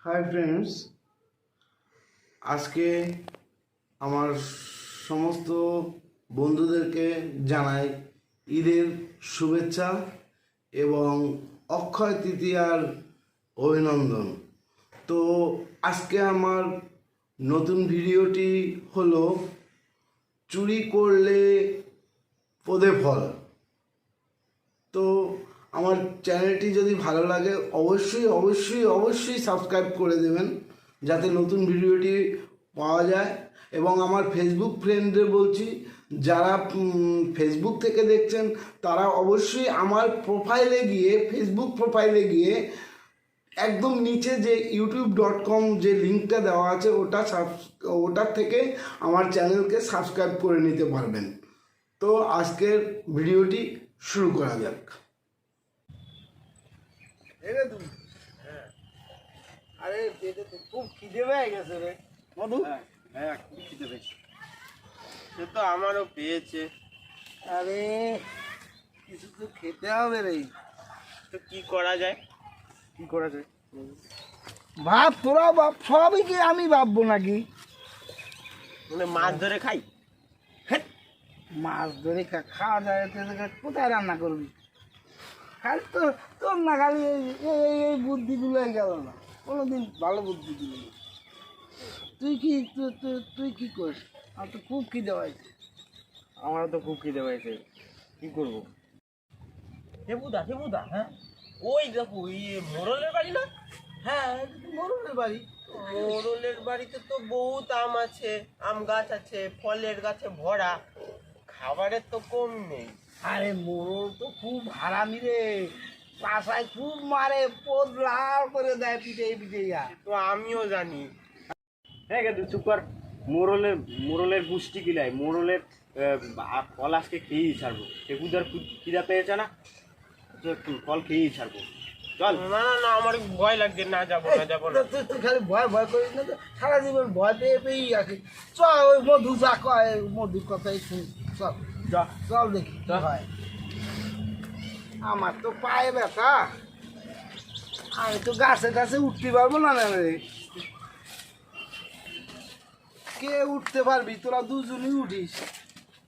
Hi friends, আজকে আমার সমস্ত বন্ধুদেরকে জানাই ঈদের শুভেচ্ছা এবং অক্ষয় তৃতীয়ার অভিনন্দন। তো আজকে আমার নতুন ভিডিওটি হলো চুরি করলে পদে ফল। তো আমার চ্যানেলটি যদি ভালো লাগে অবশ্যই অবশ্যই অবশ্যই সাবস্ক্রাইব করে দেবেন যাতে নতুন ভিডিওটি পাওয়া যায়। এবং আমার ফেসবুক ফ্রেন্ডদের বলছি, যারা ফেসবুক থেকে দেখছেন তারা অবশ্যই আমার ফেসবুক প্রোফাইলে গিয়ে একদম নিচে যে youtube.com যে লিঙ্কটা দেওয়া আছে ওটার থেকে আমার চ্যানেলকে সাবস্ক্রাইব করে নিতে পারবেন। তো আজকের ভিডিওটি শুরু করা যাক। আরে পেটে তো খুব খিদে পেয়ে গেছে রে মধু। হ্যাঁ খুব খিদে পেয়েছে। সে তো আমারও পেয়েছে। আরে কিছু তো খেতে হবে রে। তো কি করা যায়? ভাব তোরা ভাব, সবই কি আমি ভাববো নাকি? মানে মাছ ধরে খাই? মাছ ধরে খাওয়া যায় কোথায় রান্না করবি? খালি তো তোর না খালি এই বুদ্ধিগুলোই গেল না, কোনোদিন ভালো বুদ্ধি দিবি না। তুই কি করিস? আমার তো খুব খিদে পাইছে। আমারও তো খুব খিদে পেয়েছে, কি করবো? দেবুদা হ্যাঁ, ওই দেখো মোড়লের বাড়ি না? হ্যাঁ, মোরলের বাড়ি। মোড়লের বাড়িতে তো বহুত আম আছে, আম গাছ আছে, ফলের গাছে ভরা, খাবারের তো কম নেই। আরে মোরল তো খুব হারামি রে, পাশায় খুব মারে, পোদ লাল করে দেয় পিঠে তো আমিও জানি। হ্যাঁ কিন্তু চুপ কর। মোরলের গুষ্টি কিলাই, মোরলের ফল আজকে খেয়েই ছাড়বো। টেকুদার খিদা পেয়েছে না, ফল খেয়েই ছাড়বো। চল। না আমার ভয় লাগছে, না যাবো না। তুই খালি ভয় করিস না তো, সারা জীবন ভয় পেয়েই আছি। চল ওই মধু যা কয়, মধুর কথাই শুন। চল দেখি কি হয়। আমার তো পায়ে ব্যথা, আমি তো গাছে উঠতে পারবো না রে। কে উঠতে পারবি? তোরা দুজনই উঠিস।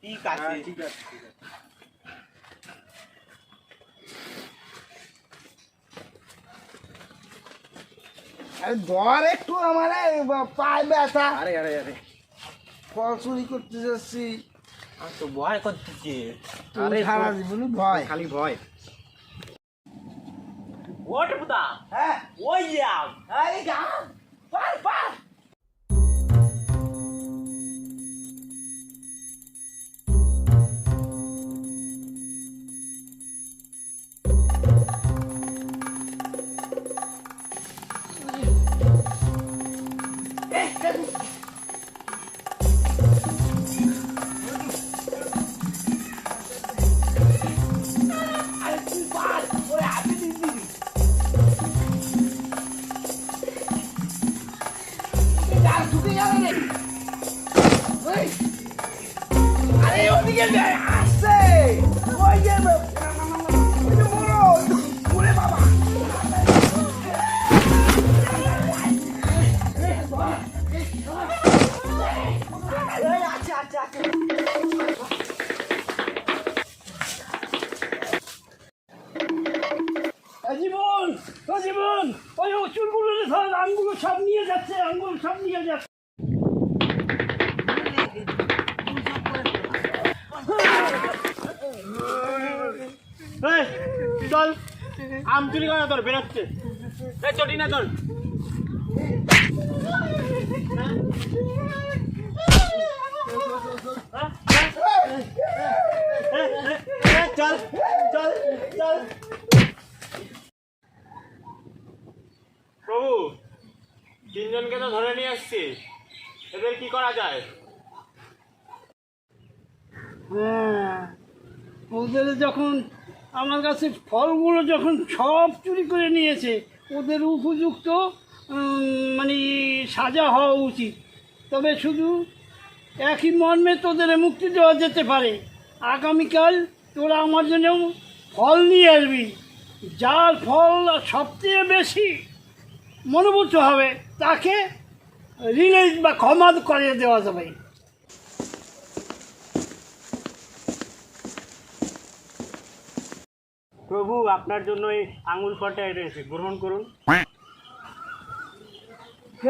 ঠিক আছে ঠিক আছে। আরে ধর একটু, আমার পায়ে ব্যথা। আরে আরে আরে ফল চুরি করতে যাচ্ছি, আর তো ভয় করতেছে। তুই সারা জীবন ভয়। খালি ভয়। ওট বুদা, হ্যাঁ, ওই যে আম। আরে গান পার। আরে ওদিকে আসছে, ওই যে ওরে বাবা। আচ্ছা জীবন ওই চুলগুলো আঙ্গুলো সব নিয়ে যাচ্ছে, চল, আম চুরি করা তোর বেরোচ্ছে। চটি না তোর। চল চল চল। প্রভু, তিনজনকে তো ধরে নিয়ে আসছি, এদের কি করা যায়? হ্যাঁ, ওদের যখন আমার কাছে ফলগুলো যখন সব চুরি করে নিয়েছে, ওদের উপযুক্ত মানে সাজা হওয়া উচিত। তবে শুধু একই মর্মে তোদের মুক্তি দেওয়া যেতে পারে। আগামীকাল তোরা আমার জন্য ফল নিয়ে আসবি, যার ফল সবচেয়ে বেশি মনোভূত হবে তাকে রিলিজ বা ক্ষমা করিয়ে দেওয়া যাবে। প্রভু আপনার জন্য এই আঙুল ফলটা এনেছি, গ্রহণ করুন।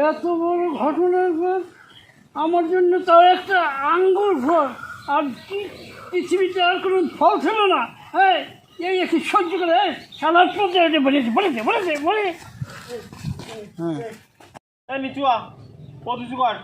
এত বড় ঘটনার পর আমার জন্য তাও একটা আঙ্গুর ফল, আর পৃথিবীতে আর কোনো ফল ছিল না। হ্যাঁ, এই একটু সহ্য করে সালাদ পড়তে বলেছে বলেছে বলেছে বলে। এই নিচুয়া পদুচু কর।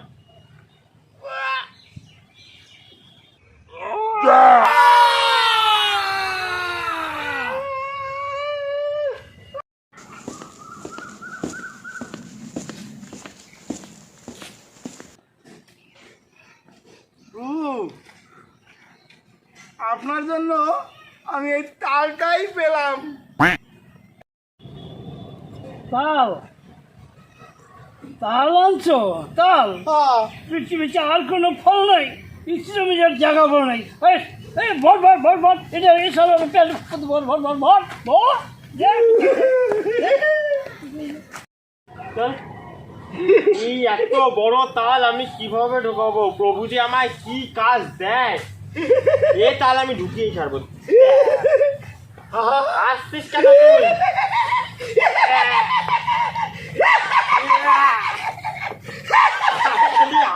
আপনার জন্য আমি এই তালটাই পেলাম। তাল তাল আনছো? তাল পৃথিবীতে আর কোনো ফল নাই, ইসলামের জায়গা বড় নাই। এই ভর ভর ভর ভর, এটা এসব ভর ভর ভর ভর ভর। এই এত বড় তাল আমি কিভাবে ঢোকাবো? প্রভু যে আমায় কি কাজ দেয়, এ তাল আমি ঢুকিয়েই ছাড়বো। আসছিস কেন তুই?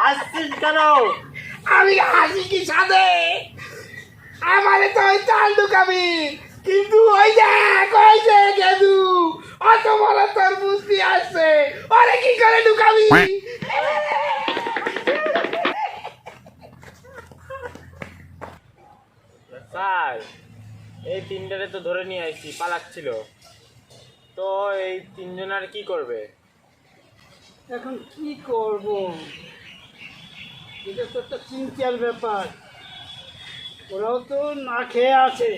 আসছিস কেন? আমি হাসি কি সাথে, আমারে তো ওই তাল ঢুকাবি, কিন্তু ওই দেখ ওই যে গেদু অত বড় তোর বুঝতে আসছে, ওরে কি করে ঢুকাবি? স্যার, এই তিনটারে তো ধরে নিয়ে আসছি, পালাচ্ছিল। তো এই তিনজন আর কি করবে? এখন কি করব, এটা তো একটা চিন্তার ব্যাপার। ওরাও তো না খেয়ে আছে,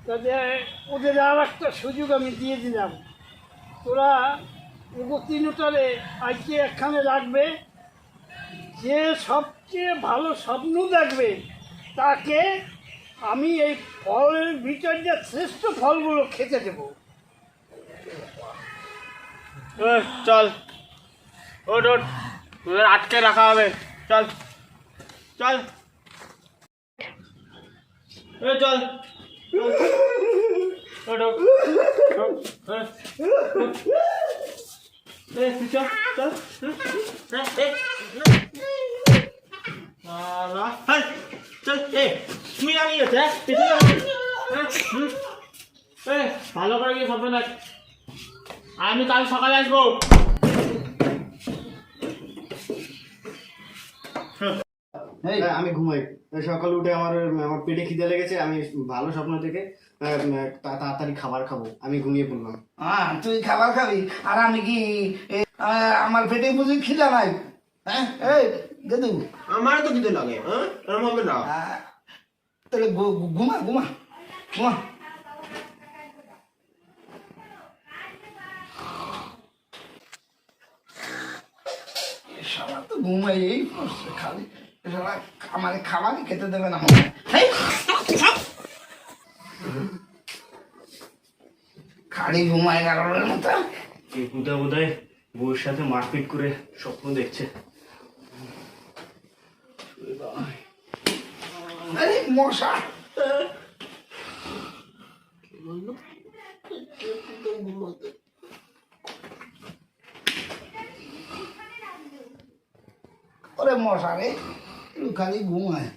তাদের ওদের আর একটা সুযোগ আমি দিয়ে দিলাম। তোরা ওগো তিনটারে আজকে একখানে রাখবে, যে সবচেয়ে ভালো স্বপ্ন দেখবে তাকে আমি এই ফলের ভিতর যে শ্রেষ্ঠ ফলগুলো খেতে দেবো। চল, ওঠ ওঠ, তোদের আটকে রাখা হবে। চল চল, চল ওঠ ওঠ, চল চল। চল, তুই আমি ভালো করে গিয়ে স্বপ্ন দেখ, আমি কাল সকালে আসবো। আমি ঘুমাই, সকালে উঠে আমার আমার পেটে খিদে লেগেছে, আমি ভালো স্বপ্ন থেকে তাড়াতাড়ি খাবার খাবো, আমি ঘুমিয়ে পড়লাম। হ্যাঁ, তুই খাবার খাবি আর আমি কি আমার পেটে বুঝি খিদা নাই? হ্যাঁ, এই গেদু, আমারও তো খিদে লাগে, হ্যাঁ এরকম হবে না। তাহলে ঘুমা ঘুমা ঘুমা। সবার তো ঘুমাই এই করছে, খালি সবাই আমার খাবারই খেতে দেবে না। খালি ঘুমায় গাড়ের মতো। এই পুতা বোধহয় বউর সাথে মারপিট করে স্বপ্ন দেখছে। আরে মশা, ওরে মশা রে, খালি ঘুমায়।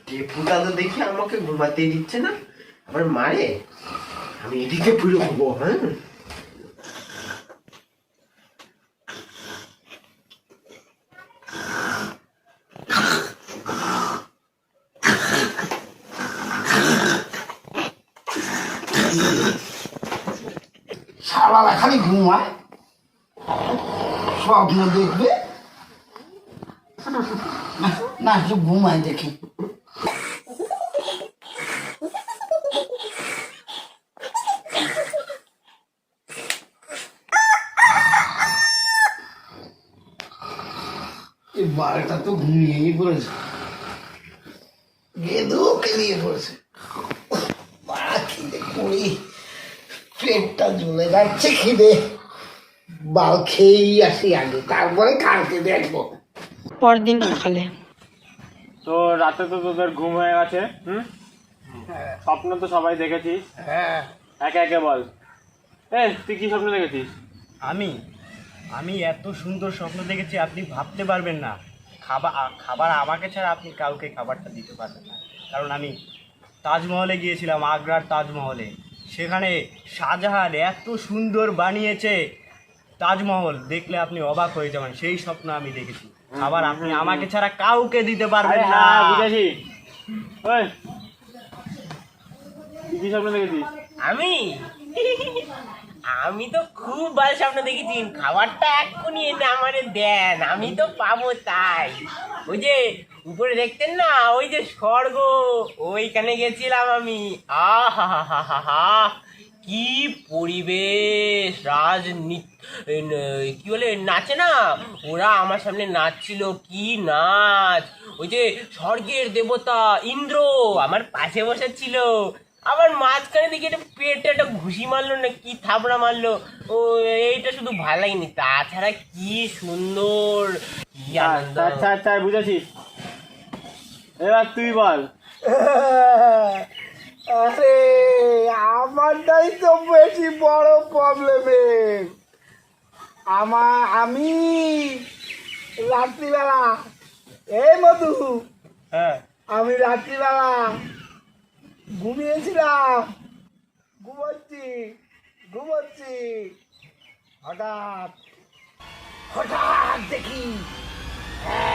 টেপুটা তো দেখি আমাকে ঘুমাতে দিচ্ছে না, আবার মারে। আমি এদিকে পুরো হবো। হ্যাঁ, সারাবেলা খালি ঘুমায়, স্বপ্ন দেখবে না, একটু ঘুমায় দেখি। এই বারোটা তো ঘুমিয়েই পড়েছে, গেদু ওকে নিয়ে পড়েছে। ওই পেটটা জ্বলে যাচ্ছে খিদে, বাল খেয়েই আসি আগে, তারপরে কালকে দেখবো। পরদিন সকালে তো রাতে তো তোদের ঘুম হয়ে গেছে, স্বপ্ন তো সবাই দেখেছিস, হ্যাঁ, একে একে বল। তুই কি স্বপ্ন দেখেছিস? আমি এত সুন্দর স্বপ্ন দেখেছি আপনি ভাবতে পারবেন না। খাবার আমাকে ছাড়া আপনি কাউকে খাবারটা দিতে পারবেন না। কারণ আমি তাজমহলে গিয়েছিলাম, আগ্রার তাজমহলে। সেখানে শাহজাহান এত সুন্দর বানিয়েছে তাজমহল, দেখলে আপনি অবাক হয়ে যাবেন। সেই স্বপ্ন আমি দেখেছি। খাবার আপনি আমাকে ছাড়া কাউকে দিতে পারবেন না। বুঝেছি। তুই কি স্বপ্ন দেখেছিস? আমি তো খুব ভালো স্বপ্ন দেখেছি, খাবারটা এক্ষুনি এনে আমারে দেন, আমি তো পাবো তাই। ওই যে উপরে দেখতেন না, ওই যে স্বর্গ, ওইখানে গেছিলাম আমি। আহা, কি পরিবেশ! কি বলে নাচে না, ওরা আমার সামনে নাচছিল, কি নাচ! ওই যে স্বর্গের দেবতা ইন্দ্র আমার পাশে বসে ছিল, আবার মাঝখানে দিকে একটা পেটে একটা ঘুষি মারলো না কি থাবড়া মারলো, ও এইটা শুধু ভালো লাগেনি, তাছাড়া কি সুন্দর, কি আনন্দ। আচ্ছা বুঝেছিস, এবার তুই বল। আরে আমারটাই তো বেশি বড় প্রবলেমের। আমি রাত্রিবেলা, এই মধু, হ্যাঁ, আমি রাত্রিবেলা ঘুমিয়েছিলাম, ঘুমোচ্ছি, হঠাৎ দেখি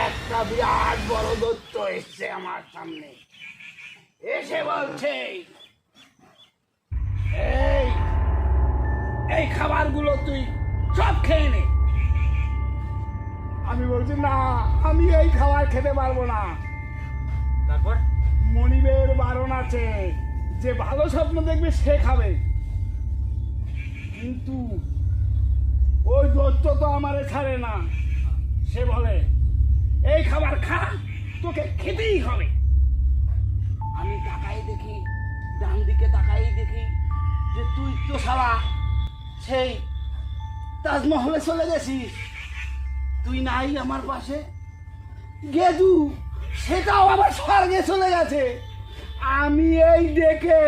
একটা বিরাট বড় দৈত্য এসছে আমার সামনে, এসে বলছে, এই খাবারগুলো তুই সব খেয়ে নে। আমি বলছি না, আমি এই খাবার খেতে পারবো না। তারপর মনিবের বারণ আছে যে ভালো স্বপ্ন দেখবে সে খাবে, কিন্তু ওই দৈত্য তো আমারে ছাড়ে না। সে বলে এই খাবার খা, তোকে খেতেই হবে। আমি তাকাই দেখি, ডান দিকে তাকাই দেখি যে তুই তো শালা সেই তাজমহলে চলে গেছিস, তুই নাই আমার পাশে। গেদু সেটাও আবার স্বর্গে চলে গেছে। আমি এই দেখে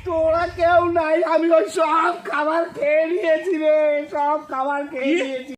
তোরা কেউ নাই, আমি ওই সব খাবার খেয়ে নিয়েছি রে, সব খাবার খেয়ে নিয়েছি।